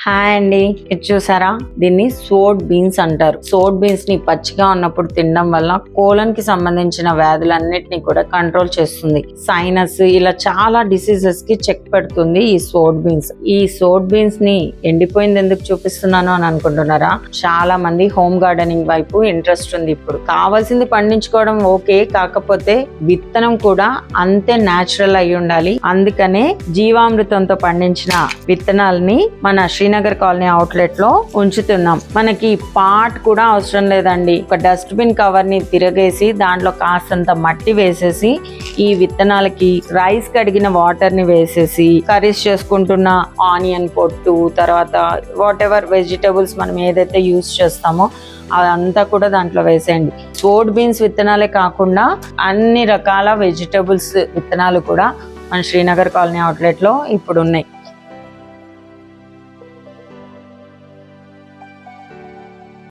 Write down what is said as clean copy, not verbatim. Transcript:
Hi అండి, ఇది చూసారా? దీన్ని సోడ్ బీన్స్ అంటారు. సోడ్ బీన్స్ ని పచ్చిగా ఉన్నప్పుడు తినడం వల్ల కోలన్ కి సంబంధించిన వ్యాధులన్నిటిని కూడా కంట్రోల్ చేస్తుంది. సైనస్ ఇలా చాలా డిసీజెస్ కి చెక్ పెడుతుంది ఈ సోడ్ బీన్స్. ఈ సోడ్ బీన్స్ ని ఎండిపోయింది ఎందుకు చూపిస్తున్నాను అని అనుకుంటున్నారా? చాలా మంది హోమ్ గార్డెనింగ్ వైపు ఇంట్రెస్ట్ ఉంది. ఇప్పుడు కావాల్సింది పండించుకోవడం ఓకే, కాకపోతే విత్తనం కూడా అంతే న్యాచురల్ అయి ఉండాలి. అందుకనే జీవామృతంతో పండించిన విత్తనాలని మన శ్రీనగర్ కాలనీ అవుట్లెట్ లో ఉంచుతున్నాం. మనకి పాట్ కూడా అవసరం లేదండి. ఒక డస్ట్ బిన్ కవర్ ని తిరగేసి దాంట్లో కాస్తంత మట్టి వేసేసి ఈ విత్తనాలకి రైస్ కడిగిన వాటర్ ని వేసేసి కర్రీస్ చేసుకుంటున్న ఆనియన్ పొట్టు, తర్వాత వాట్ ఎవర్ వెజిటబుల్స్ మనం ఏదైతే యూజ్ చేస్తామో అదంతా కూడా దాంట్లో వేసేయండి. సోడ్ బీన్స్ విత్తనాలే కాకుండా అన్ని రకాల వెజిటబుల్స్ విత్తనాలు కూడా మన శ్రీనగర్ కాలనీ అవుట్లెట్ లో ఇప్పుడు ఉన్నాయి.